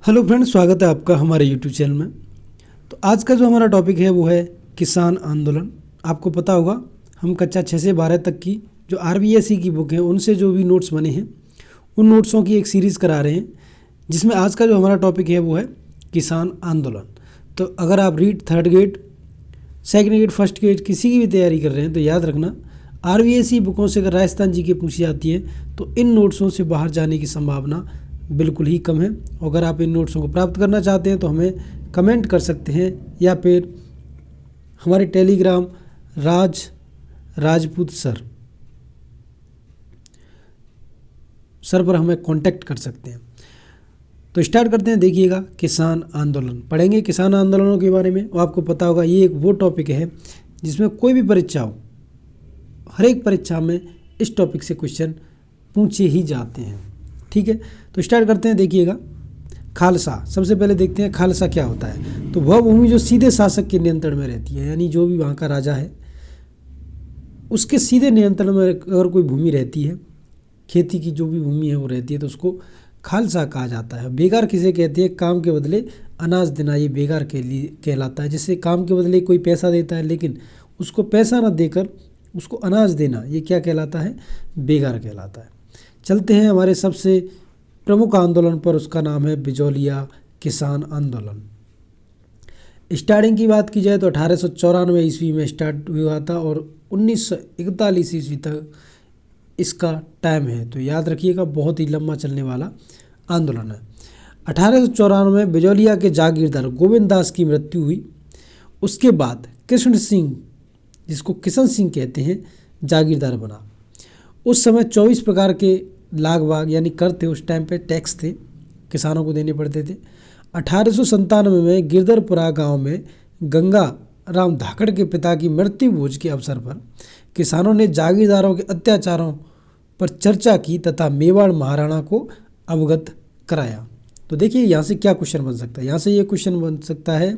Hello friends, स्वागत है आपका हमारे यूट्यूब चैनल में। तो आज का जो हमारा टॉपिक है वो है किसान आंदोलन। आपको पता होगा हम कक्षा 6 से 12 तक की जो आरबीएसई की बुक है उनसे जो भी नोट्स बने हैं उन नोट्सों की एक सीरीज़ करा रहे हैं, जिसमें आज का जो हमारा टॉपिक है वो है किसान आंदोलन। तो अगर आप REET third grade, second grade, first grade किसी की भी तैयारी कर रहे हैं तो याद रखना, आरबीएसई बुकों से अगर राजस्थान जी के पूछी जाती है तो इन नोट्सों से बाहर जाने की संभावना बिल्कुल ही कम है। अगर आप इन नोट्सों को प्राप्त करना चाहते हैं तो हमें कमेंट कर सकते हैं या फिर हमारे टेलीग्राम राजपूत सर पर हमें कांटेक्ट कर सकते हैं। तो स्टार्ट करते हैं। देखिएगा, किसान आंदोलन पढ़ेंगे। किसान आंदोलनों के बारे में और आपको पता होगा ये एक वो टॉपिक है जिसमें कोई भी परीक्षा हो, हर एक परीक्षा में इस टॉपिक से क्वेश्चन पूछे ही जाते हैं। ठीक है, तो स्टार्ट करते हैं। देखिएगा, खालसा। सबसे पहले देखते हैं खालसा क्या होता है। तो वह भूमि जो सीधे शासक के नियंत्रण में रहती है, यानी जो भी वहाँ का राजा है उसके सीधे नियंत्रण में अगर कोई भूमि रहती है, खेती की जो भी भूमि है वो रहती है, तो उसको खालसा कहा जाता है। बेगार किसे कहते हैं? काम के बदले अनाज देना, ये बेगार के लिए कहलाता है। जैसे काम के बदले कोई पैसा देता है लेकिन उसको पैसा न देकर उसको अनाज देना, ये क्या कहलाता है? बेगार कहलाता है। चलते हैं हमारे सबसे प्रमुख आंदोलन पर, उसका नाम है बिजौलिया किसान आंदोलन। स्टार्टिंग की बात की जाए तो 1894 ईस्वी में स्टार्ट हुआ था और 1941 ईस्वी तक इसका टाइम है। तो याद रखिएगा, बहुत ही लंबा चलने वाला आंदोलन है। 1894 में बिजौलिया के जागीरदार गोविंद दास की मृत्यु हुई। उसके बाद कृष्ण सिंह, जिसको किशन सिंह कहते हैं, जागीरदार बना। उस समय 24 प्रकार के लाग बाग यानी कर थे, उस टाइम पे टैक्स थे, किसानों को देने पड़ते थे। 1897 में गिरधरपुरा गांव में गंगा राम धाकड़ के पिता की मृत्यु भोज के अवसर पर किसानों ने जागीरदारों के अत्याचारों पर चर्चा की तथा मेवाड़ महाराणा को अवगत कराया। तो देखिए यहाँ से क्या क्वेश्चन बन सकता है। यहाँ से ये क्वेश्चन बन सकता है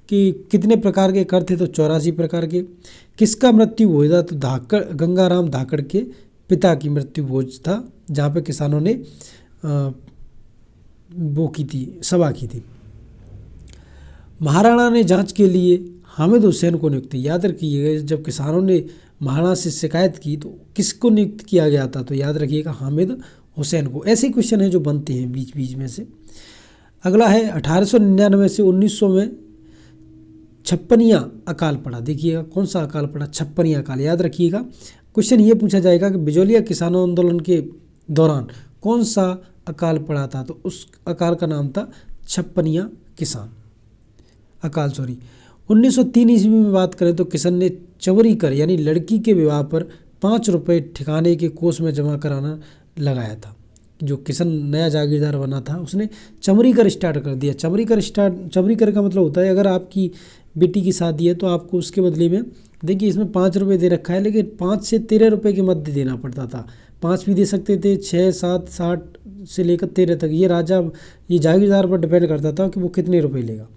कि कितने प्रकार के कर थे? तो 84 प्रकार के। किसका मृत्यु भोज था? तो धाकड़, गंगाराम धाकड़ के पिता की मृत्यु भोज था, जहाँ पे किसानों ने वो की थी, सभा की थी। महाराणा ने जांच के लिए हामिद हुसैन को नियुक्त। याद रखिएगा, जब किसानों ने महाराणा से शिकायत की तो किसको नियुक्त किया गया था? तो याद रखिएगा, हामिद हुसैन को। ऐसे क्वेश्चन हैं जो बनते हैं बीच बीच में से। अगला है 1899 से 1900 में छप्पनिया अकाल पड़ा। देखिएगा कौन सा अकाल पड़ा? छप्पनिया अकाल। याद रखिएगा, क्वेश्चन ये पूछा जाएगा कि बिजौलिया किसानों आंदोलन के दौरान कौन सा अकाल पड़ा था? तो उस अकाल का नाम था छप्पनिया किसान अकाल। 1903 ईस्वी में बात करें तो किशन ने चवरी कर यानी लड़की के विवाह पर 5 रुपये ठिकाने के कोष में जमा कराना लगाया था। जो किशन नया जागीरदार बना था उसने चमरी कर स्टार्ट कर दिया। चमरी कर का मतलब होता है, अगर आपकी बेटी की शादी है तो आपको उसके बदले में, देखिए इसमें 5 रुपये दे रखा है लेकिन 5 से 13 रुपये के मध्य देना पड़ता था। 5 भी दे सकते थे, 6, 7, 60 से लेकर 13 तक। ये जागीरदार पर डिपेंड करता था कि वो कितने रुपए लेगा।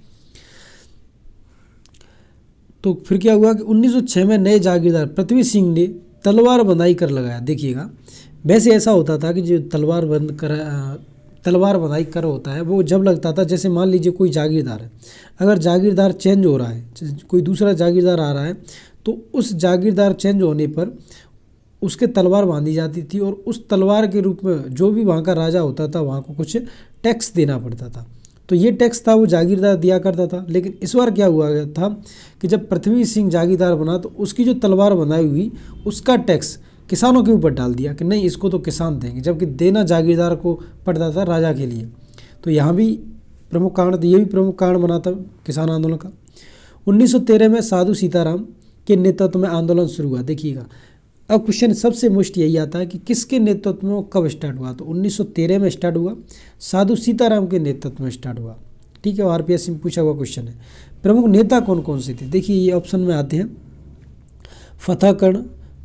तो फिर क्या हुआ कि 1906 में नए जागीरदार पृथ्वी सिंह ने तलवार बंधाई कर लगाया। देखिएगा, वैसे ऐसा होता था कि जो तलवार बंधाई कर होता है वो जब लगता था, जैसे मान लीजिए कोई जागीरदार है, अगर जागीरदार चेंज हो रहा है, कोई दूसरा जागीरदार आ रहा है, तो उस जागीरदार चेंज होने पर उसके तलवार बांधी जाती थी और उस तलवार के रूप में जो भी वहाँ का राजा होता था वहाँ को कुछ टैक्स देना पड़ता था। तो ये टैक्स था वो जागीरदार दिया करता था। लेकिन इस बार क्या हुआ था कि जब पृथ्वी सिंह जागीरदार बना तो उसकी जो तलवार बंधाई हुई उसका टैक्स किसानों के ऊपर डाल दिया कि नहीं, इसको तो किसान देंगे, जबकि देना जागीरदार को पड़ता था, राजा के लिए। तो यहाँ भी प्रमुख कारण, ये भी प्रमुख कारण बना था किसान आंदोलन का। 1913 में साधु सीताराम के नेतृत्व में आंदोलन शुरू हुआ। देखिएगा, अब क्वेश्चन सबसे मुश्त यही आता है कि किसके नेतृत्व में कब स्टार्ट हुआ? तो 1913 में स्टार्ट हुआ, साधु सीताराम के नेतृत्व में स्टार्ट हुआ। ठीक है, आरपीएससी में पूछा हुआ क्वेश्चन है। प्रमुख नेता कौन कौन से थे? देखिए ये ऑप्शन में आते हैं, फतेहकर्ण,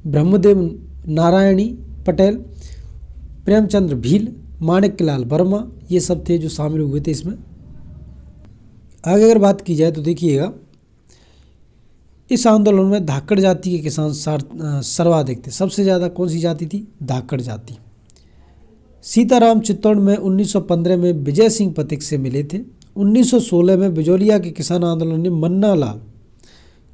ब्रह्मदेव नारायणी पटेल, प्रेमचंद्र भील, माणिक्यलाल वर्मा, ये सब थे जो शामिल हुए थे इसमें। आगे अगर बात की जाए तो देखिएगा, इस आंदोलन में धाकड़ जाति के किसान सर्वाधिक थे। सबसे ज़्यादा कौन सी जाति थी? धाकड़ जाति। सीताराम चित्तौड़ में 1915 में विजय सिंह पथिक से मिले थे। 1916 में बिजोलिया के किसान आंदोलन ने मन्ना लाल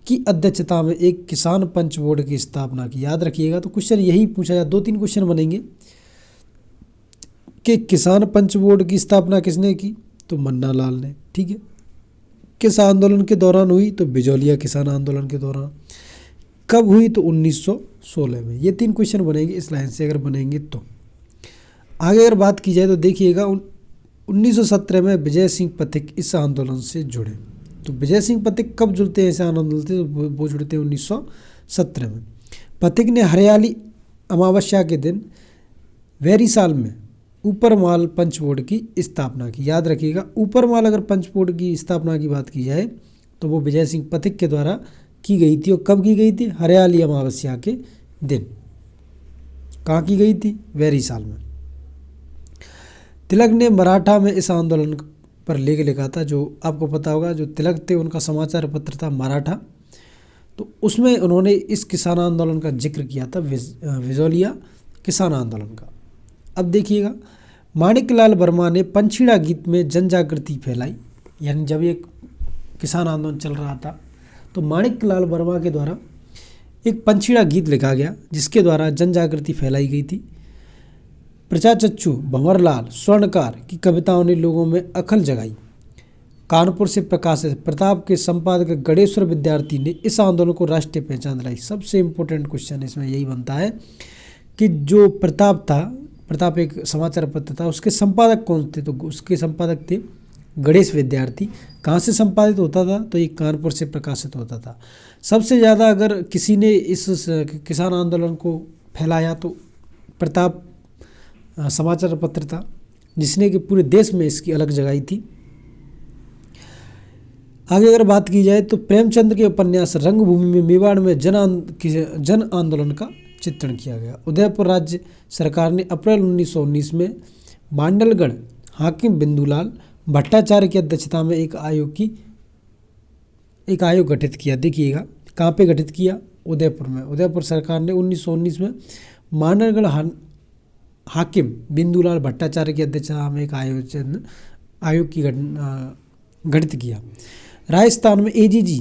की अध्यक्षता में एक किसान पंच बोर्ड की स्थापना की। याद रखिएगा, तो क्वेश्चन यही पूछा जाए, 2-3 क्वेश्चन बनेंगे कि किसान पंच बोर्ड की स्थापना किसने की, तो मन्ना लाल ने। ठीक है, किस आंदोलन के दौरान हुई, तो बिजोलिया किसान आंदोलन के दौरान। कब हुई, तो 1916 में। ये 3 क्वेश्चन बनेंगे इस लाइन से अगर बनेंगे तो। आगे अगर बात की जाए तो देखिएगा 1917 में विजय सिंह पथिक इस आंदोलन से जुड़े। तो विजय सिंह पथिक कब जुड़ते हैं इस आंदोलन से, वो जुड़ते हैं 1917 में। पथिक ने हरियाली अमावस्या के दिन वेरीसाल में ऊपरमाल पंच बोर्ड की स्थापना की। याद रखिएगा, ऊपरमाल अगर पंच बोर्ड की स्थापना की बात की जाए तो वो विजय सिंह पथिक के द्वारा की गई थी। और कब की गई थी, हरियाली अमावस्या के दिन। कहाँ की गई थी, वेरीसाल में। तिलक ने मराठा में इस आंदोलन पर लेख लिखा था। जो आपको पता होगा, जो तिलक थे उनका समाचार पत्र था मराठा, तो उसमें उन्होंने इस किसान आंदोलन का जिक्र किया था, बिजोलिया किसान आंदोलन का। अब देखिएगा, माणिकलाल वर्मा ने पंछीड़ा गीत में जन जागृति फैलाई। यानी जब ये किसान आंदोलन चल रहा था तो माणिकलाल वर्मा के द्वारा एक पंछीड़ा गीत लिखा गया जिसके द्वारा जन जागृति फैलाई गई थी। प्रजाचक्षु भंवरलाल स्वर्णकार की कविताओं ने लोगों में अखल जगाई। कानपुर से प्रकाशित प्रताप के संपादक गणेश्वर विद्यार्थी ने इस आंदोलन को राष्ट्रीय पहचान दिलाई। सबसे इम्पोर्टेंट क्वेश्चन इसमें यही बनता है कि जो प्रताप था, प्रताप एक समाचार पत्र था, उसके संपादक कौन थे, तो उसके संपादक थे गणेश विद्यार्थी। कहाँ से संपादित होता था, तो ये कानपुर से प्रकाशित होता था। सबसे ज़्यादा अगर किसी ने इस किसान आंदोलन को फैलाया तो प्रताप समाचार पत्र था, जिसने कि पूरे देश में इसकी अलग जगाई थी। आगे अगर बात की जाए तो प्रेमचंद के उपन्यास रंगभूमि में मेवाड़ में जन आंदोलन का चित्रण किया गया। उदयपुर राज्य सरकार ने अप्रैल 1919 में मांडलगढ़ हाकिम बिंदुलाल भट्टाचार्य की अध्यक्षता में एक आयोग गठित किया। देखिएगा, कहाँ पे गठित किया, उदयपुर में। उदयपुर सरकार ने 1919 में मांडलगढ़ हाकिम बिंदुलाल भट्टाचार्य की अध्यक्षता में एक आयोग की गठित किया। राजस्थान में एजीजी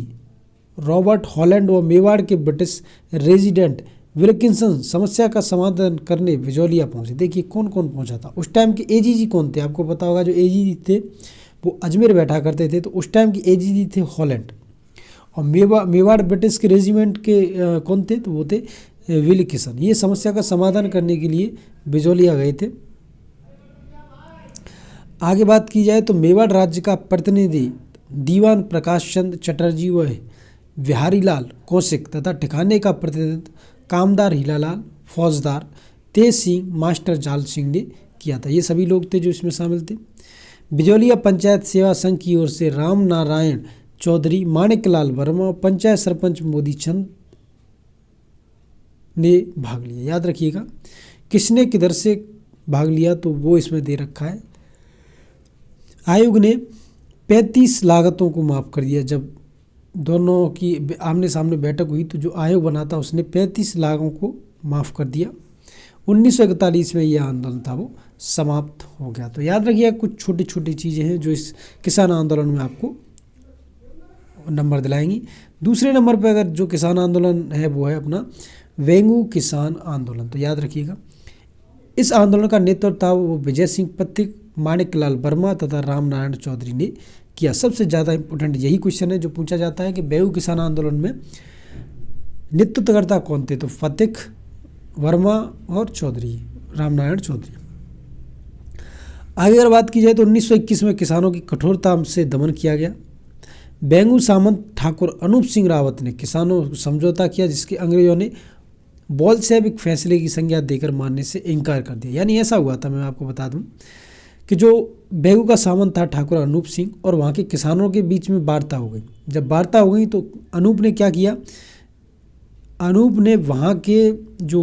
रॉबर्ट हॉलैंड और मेवाड़ के ब्रिटिश रेजिडेंट विल्किंसन समस्या का समाधान करने बिजोलिया पहुंचे। देखिए कौन कौन पहुंचा था उस टाइम के एजीजी कौन थे, आपको पता होगा। जो एजीजी थे वो अजमेर बैठा करते थे, तो उस टाइम के एजीजी थे हॉलैंड। और मेवाड़ ब्रिटिश के रेजिमेंट के कौन थे, तो वो थे विल्किंसन। ये समस्या का समाधान करने के लिए बिजोलिया गए थे। आगे बात की जाए तो मेवाड़ राज्य का प्रतिनिधि दीवान प्रकाश चंद चटर्जी व बिहारी लाल कौशिक तथा ठिकाने का प्रतिनिधित्व कामदार हीलालाल फौजदार तेज सिंह मास्टर जाल सिंह ने किया था। ये सभी लोग थे जो इसमें शामिल थे। बिजोलिया पंचायत सेवा संघ की ओर से राम नारायण चौधरी, माणिकलाल वर्मा और पंचायत सरपंच मोदी चंद ने भाग लिया। याद रखिएगा किसने किधर से भाग लिया, तो वो इसमें दे रखा है। आयोग ने 35 लागतों को माफ़ कर दिया। जब दोनों की आमने सामने बैठक हुई तो जो आयोग बना था उसने 35 लागों को माफ़ कर दिया। 1941 में यह आंदोलन था वो समाप्त हो गया। तो याद रखिए कुछ छोटी छोटी चीज़ें हैं जो इस किसान आंदोलन में आपको नंबर दिलाएंगी। दूसरे नंबर पर अगर जो किसान आंदोलन है वो है अपना वेंगू किसान आंदोलन। तो याद रखिएगा इस आंदोलन का नेतृत्व था वो विजय सिंह पथिक, माणिकलाल वर्मा तथा राम नारायण चौधरी ने किया। सबसे ज़्यादा इंपॉर्टेंट यही क्वेश्चन है जो पूछा जाता है कि वेंगू किसान आंदोलन में नेतृत्वकर्ता कौन थे, तो पथिक, वर्मा और चौधरी, राम नारायण चौधरी। आगे अगर बात की जाए तो 1921 में किसानों की कठोरता से दमन किया गया। वेंगू सामंत ठाकुर अनूप सिंह रावत ने किसानों को समझौता किया जिसके अंग्रेजों ने बोल्शेविक फैसले की संज्ञा देकर मानने से इनकार कर दिया। यानी ऐसा हुआ था, मैं आपको बता दूं कि जो वेंगू का सामंत था ठाकुर अनूप सिंह और वहाँ के किसानों के बीच में वार्ता हो गई। जब वार्ता हो गई तो अनूप ने क्या किया, अनूप ने वहाँ के जो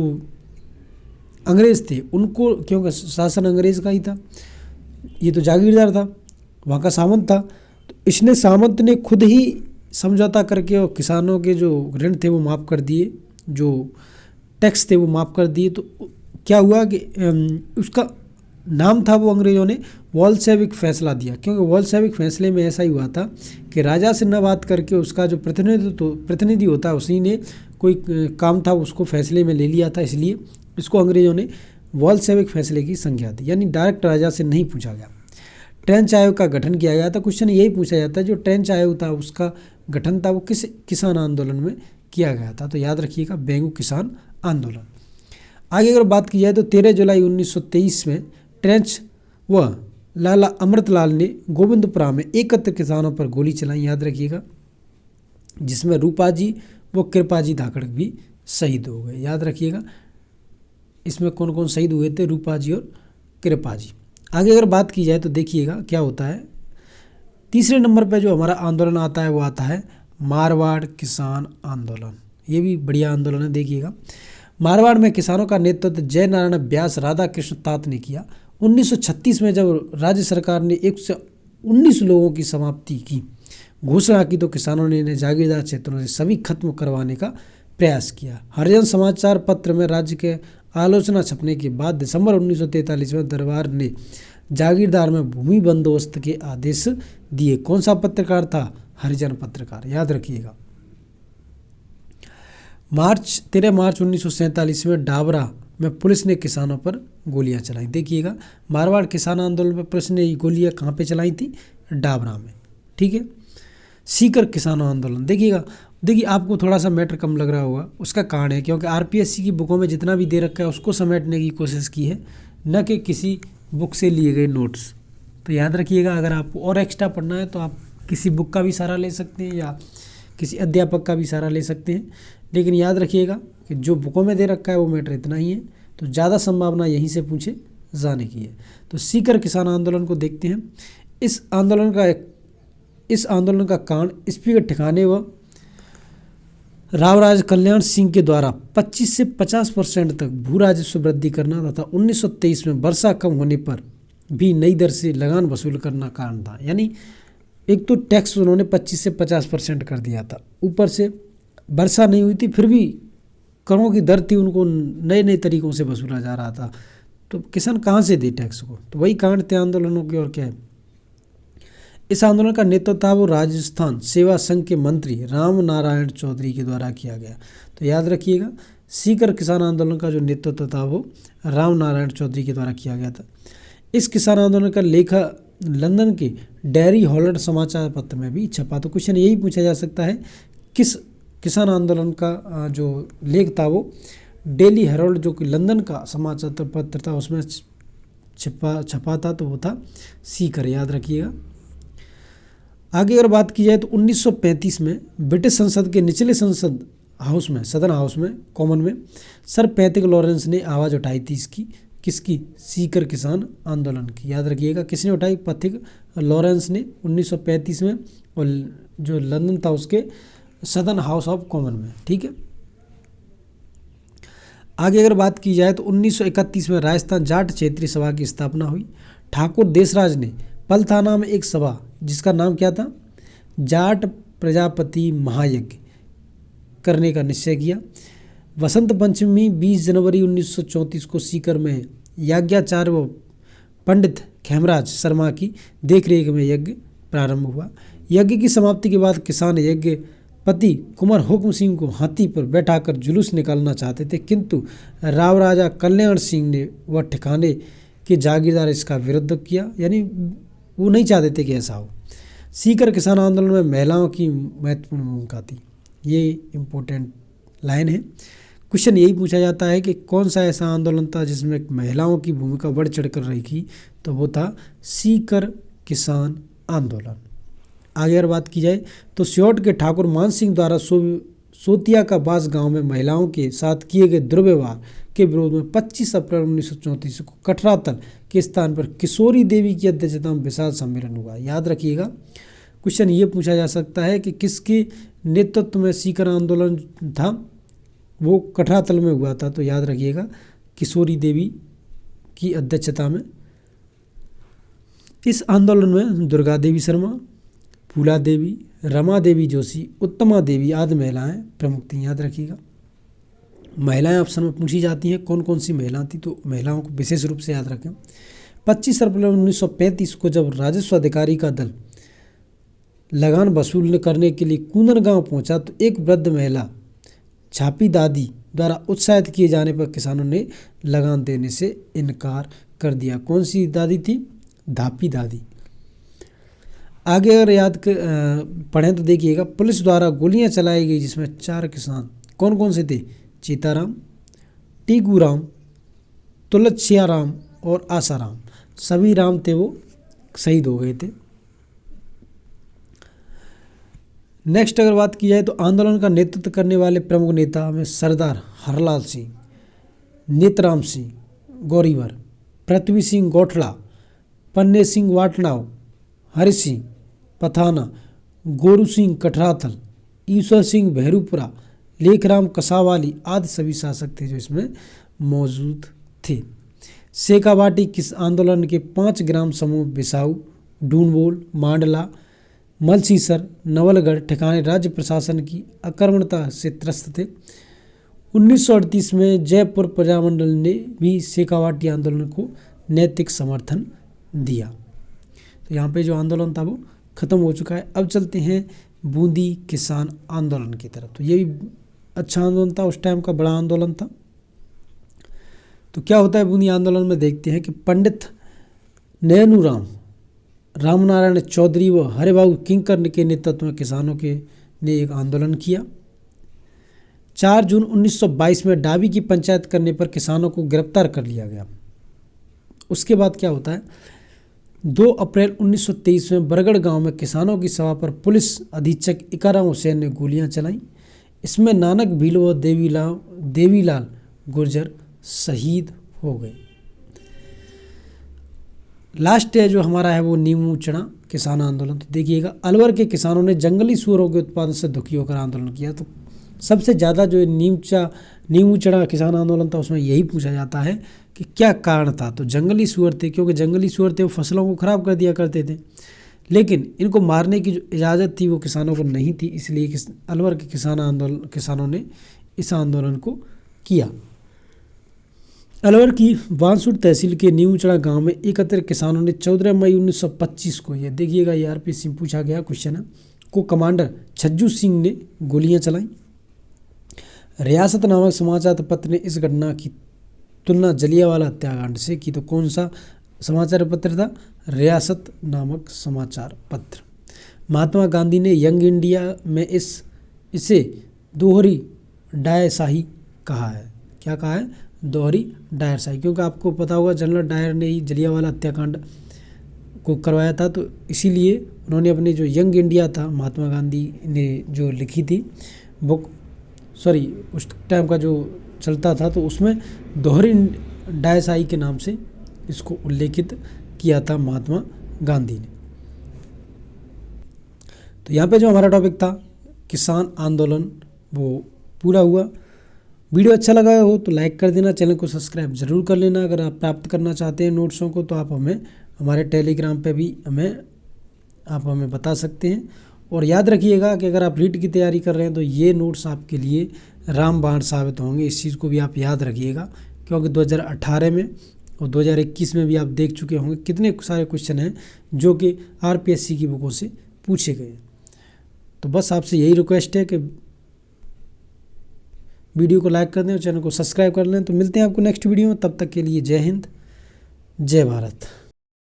अंग्रेज़ थे उनको, क्योंकि शासन अंग्रेज़ का ही था, ये तो जागीरदार था, वहाँ का सामंत था, तो इसने सामंत ने खुद ही समझौता करके और किसानों के जो ऋण थे वो माफ़ कर दिए, जो टैक्स थे वो माफ़ कर दिए। तो क्या हुआ कि उसका नाम था वो अंग्रेजों ने वॉल्शेविक फैसला दिया, क्योंकि वॉल्शेविक फैसले में ऐसा ही हुआ था कि राजा से न बात करके उसका जो प्रतिनिधि होता है उसी ने कोई काम था उसको फैसले में ले लिया था, इसलिए इसको अंग्रेजों ने वॉल्शेविक फैसले की संज्ञा दी, यानी डायरेक्ट राजा से नहीं पूछा गया। ट्रेंच आयोग का गठन किया गया था। क्वेश्चन यही पूछा जाता है जो ट्रेंच आयोग था उसका गठन था वो किस किसान आंदोलन में किया गया था, तो याद रखिएगा बेंगू किसान आंदोलन। आगे अगर बात की जाए तो 13 जुलाई 1923 में ट्रेंच व लाला अमृतलाल ने गोविंदपुरा में एकत्र किसानों पर गोली चलाई, याद रखिएगा, जिसमें रूपाजी व कृपाजी धाकड़ भी शहीद हो गए। याद रखिएगा इसमें कौन कौन शहीद हुए थे, रूपाजी और कृपाजी। आगे अगर बात की जाए तो देखिएगा क्या होता है, तीसरे नंबर पर जो हमारा आंदोलन आता है वो आता है मारवाड़ किसान आंदोलन। ये भी बढ़िया आंदोलन है, देखिएगा। मारवाड़ में किसानों का नेतृत्व जय नारायण व्यास राधा कृष्ण तात ने किया। 1936 में जब राज्य सरकार ने 119 लोगों की समाप्ति की घोषणा की तो किसानों ने इन्हें जागीरदार क्षेत्रों से सभी खत्म करवाने का प्रयास किया। हरिजन समाचार पत्र में राज्य के आलोचना छपने के बाद दिसंबर 1943 में दरबार ने जागीरदार में भूमि बंदोबस्त के आदेश दिए। कौन सा पत्रकार था, हरिजन पत्रकार, याद रखिएगा। 13 मार्च 1947 में डाबरा में पुलिस ने किसानों पर गोलियां चलाई। देखिएगा मारवाड़ किसान आंदोलन में पुलिस ने गोलियां कहाँ पे चलाई थी, डाबरा में, ठीक है। सीकर किसान आंदोलन, देखिए आपको थोड़ा सा मैटर कम लग रहा होगा, उसका कारण है क्योंकि आरपीएससी की बुकों में जितना भी दे रखा है उसको समेटने की कोशिश की है, न कि किसी बुक से लिए गए नोट्स। तो याद रखिएगा अगर आपको और एक्स्ट्रा पढ़ना है तो आप किसी बुक का भी सहारा ले सकते हैं या किसी अध्यापक का भी सहारा ले सकते हैं, लेकिन याद रखिएगा कि जो बुकों में दे रखा है वो मैटर इतना ही है, तो ज़्यादा संभावना यहीं से पूछे जाने की है। तो सीकर किसान आंदोलन को देखते हैं। इस आंदोलन का कारण स्पीकर ठिकाने व रावराज कल्याण सिंह के द्वारा 25 से 50% तक भू राजस्व वृद्धि करना तथा 1923 में वर्षा कम होने पर भी नई दर से लगान वसूल करना कारण था। यानी एक तो टैक्स उन्होंने 25 से 50% कर दिया था, ऊपर से वर्षा नहीं हुई थी, फिर भी करों की दर थी, उनको नए नए तरीकों से वसूला जा रहा था, तो किसान कहाँ से दे टैक्स को, तो वही कारण थे आंदोलनों के। और क्या है, इस आंदोलन का नेतृत्व था वो राजस्थान सेवा संघ के मंत्री राम नारायण चौधरी के द्वारा किया गया। तो याद रखिएगा सीकर किसान आंदोलन का जो नेतृत्व था वो राम नारायण चौधरी के द्वारा किया गया था। इस किसान आंदोलन का लेखा लंदन के डेयरी हॉलैंड समाचार पत्र में भी छपा। तो क्वेश्चन यही पूछा जा सकता है किस किसान आंदोलन का जो लेख था वो डेली हेरोल्ड जो कि लंदन का समाचार पत्र था उसमें छपा था, तो वो था सीकर, याद रखिएगा। आगे अगर बात की जाए तो 1935 में ब्रिटिश संसद के निचले सदन हाउस में कॉमन में सर पैथिक लॉरेंस ने आवाज़ उठाई थी किसकी, सीकर किसान आंदोलन की। याद रखिएगा किसने उठाई, पैथिक लॉरेंस ने 1935 में, और जो लंदन था उसके सदन हाउस ऑफ कॉमन में, ठीक है। आगे अगर बात की जाए तो 1931 में राजस्थान जाट क्षेत्रीय सभा की स्थापना हुई। ठाकुर देशराज ने पलथाना में एक सभा जिसका नाम क्या था, जाट प्रजापति महायज्ञ करने का निश्चय किया। वसंत पंचमी 20 जनवरी 1934 को सीकर में याज्ञाचार्य व पंडित खेमराज शर्मा की देखरेख में यज्ञ प्रारंभ हुआ। यज्ञ की समाप्ति के बाद किसान यज्ञ पति कुंवर हुक्म सिंह को हाथी पर बैठाकर जुलूस निकालना चाहते थे, किंतु राव राजा कल्याण सिंह ने वह ठिकाने के जागीरदार इसका विरोध किया, यानी वो नहीं चाहते थे कि ऐसा हो। सीकर किसान आंदोलन में महिलाओं की महत्वपूर्ण भूमिका थी, ये इम्पोर्टेंट लाइन है। क्वेश्चन यही पूछा जाता है कि कौन सा ऐसा आंदोलन था जिसमें महिलाओं की भूमिका बढ़ चढ़ कर रही थी, तो वो था सीकर किसान आंदोलन। आगे अगर बात की जाए तो सियोट के ठाकुर मान सिंह द्वारा सोतिया का बास गांव में महिलाओं के साथ किए गए दुर्व्यवहार के विरोध में 25 अप्रैल 1934 को कठरातल के स्थान पर किशोरी देवी की अध्यक्षता में विशाल सम्मेलन हुआ। याद रखिएगा क्वेश्चन ये पूछा जा सकता है कि किसके नेतृत्व में सीकर आंदोलन था, वो कठरातल में हुआ था, तो याद रखिएगा किशोरी देवी की अध्यक्षता में। इस आंदोलन में दुर्गा देवी शर्मा, फूला देवी, रमा देवी जोशी, उत्तमा देवी आदि महिलाएं प्रमुख थीं। याद रखिएगा महिलाएं ऑप्शन में पूछी जाती हैं कौन कौन सी महिला थी, तो महिलाओं को विशेष रूप से याद रखें। 25 अप्रैल 1935 को जब राजस्व अधिकारी का दल लगान वसूल करने के लिए कूनर गांव पहुंचा तो एक वृद्ध महिला छापी दादी द्वारा उत्साहित किए जाने पर किसानों ने लगान देने से इनकार कर दिया। कौन सी दादी थी? धापी दादी। आगे अगर पढ़ें तो देखिएगा, पुलिस द्वारा गोलियां चलाई गई जिसमें 4 किसान कौन कौन से थे? चीताराम, टीकूराम, तुलसियाराम और आसाराम। सभी राम थे वो शहीद हो गए थे। नेक्स्ट अगर बात की जाए तो आंदोलन का नेतृत्व करने वाले प्रमुख नेता में सरदार हरलाल सिंह, नेतराम सिंह गौरीवर, पृथ्वी सिंह गोठला, पन्ने सिंह वाटनाव, हरि सिंह पथाना, गोरू सिंह कठराथल, ईश्वर सिंह भैरूपुरा, लेखराम कसावाली आदि सभी शासक थे जो इसमें मौजूद थे। शेखावाटी किस आंदोलन के 5 ग्राम समूह बिसाऊ, ढूंढबोल, मांडला, मलसीसर, नवलगढ़ ठिकाने राज्य प्रशासन की आक्रामकता से त्रस्त थे। 1938 में जयपुर प्रजामंडल ने भी शेखावाटी आंदोलन को नैतिक समर्थन दिया। तो यहाँ पे जो आंदोलन था वो खत्म हो चुका है। अब चलते हैं बूंदी किसान आंदोलन की तरफ। तो ये भी अच्छा आंदोलन था, उस टाइम का बड़ा आंदोलन था। तो क्या होता है बूंदी आंदोलन में, देखते हैं कि पंडित नैनूराम, रामनारायण चौधरी व हरिबाबू किंकर के नेतृत्व में किसानों के ने एक आंदोलन किया। 4 जून 1922 में डाबी की पंचायत करने पर किसानों को गिरफ्तार कर लिया गया। उसके बाद क्या होता है, 2 अप्रैल 1923 में बरगढ़ गांव में किसानों की सभा पर पुलिस अधीक्षक इकाराम हुसैन ने गोलियां चलाईं। इसमें नानक भील व देवीलाल गुर्जर शहीद हो गए। लास्ट है जो हमारा है वो नीमू चढ़ा किसान आंदोलन। तो देखिएगा, अलवर के किसानों ने जंगली सूअरों के उत्पादन से दुखी होकर आंदोलन किया। तो सबसे ज़्यादा जो नीमू चढ़ा किसान आंदोलन था उसमें यही पूछा जाता है कि क्या कारण था। तो जंगली सूअर थे, क्योंकि जंगली सूअर थे वो फसलों को ख़राब कर दिया करते थे, लेकिन इनको मारने की जो इजाज़त थी वो किसानों को नहीं थी, इसलिए अलवर के किसानों ने इस आंदोलन को किया। अलवर की बांसुर तहसील के नीमूचड़ा गांव में एकत्र किसानों ने 14 मई 1925 को, ये देखिएगा ये आरपीएससी में पूछा गया क्वेश्चन है, को कमांडर छज्जू सिंह ने गोलियां चलाईं। रियासत नामक समाचार पत्र ने इस घटना की तुलना जलियांवाला हत्याकांड से की। तो कौन सा समाचार पत्र था? रियासत नामक समाचार पत्र। महात्मा गांधी ने यंग इंडिया में इसे दोहरी डायरशाही कहा है। क्या कहा है? दोहरी डायरशाही, क्योंकि आपको पता होगा जनरल डायर ने ही जलियांवाला हत्याकांड को करवाया था, तो इसीलिए उन्होंने अपने जो यंग इंडिया था महात्मा गांधी ने जो लिखी थी बुक, उस टाइम का जो चलता था, तो उसमें दोहरी डायरशाही के नाम से इसको उल्लेखित किया था महात्मा गांधी ने। तो यहाँ पे जो हमारा टॉपिक था किसान आंदोलन वो पूरा हुआ। वीडियो अच्छा लगा हो तो लाइक कर देना, चैनल को सब्सक्राइब जरूर कर लेना। अगर आप प्राप्त करना चाहते हैं नोट्सों को तो आप हमें हमारे टेलीग्राम पे भी आप हमें बता सकते हैं। और याद रखिएगा कि अगर आप रीट की तैयारी कर रहे हैं तो ये नोट्स आपके लिए रामबाण साबित होंगे। इस चीज़ को भी आप याद रखिएगा, क्योंकि 2018 में और 2021 में भी आप देख चुके होंगे कितने सारे क्वेश्चन हैं जो कि आरपीएससी की बुकों से पूछे गए। तो बस आपसे यही रिक्वेस्ट है कि वीडियो को लाइक कर दें और चैनल को सब्सक्राइब कर लें। तो मिलते हैं आपको नेक्स्ट वीडियो में, तब तक के लिए जय हिंद, जय भारत।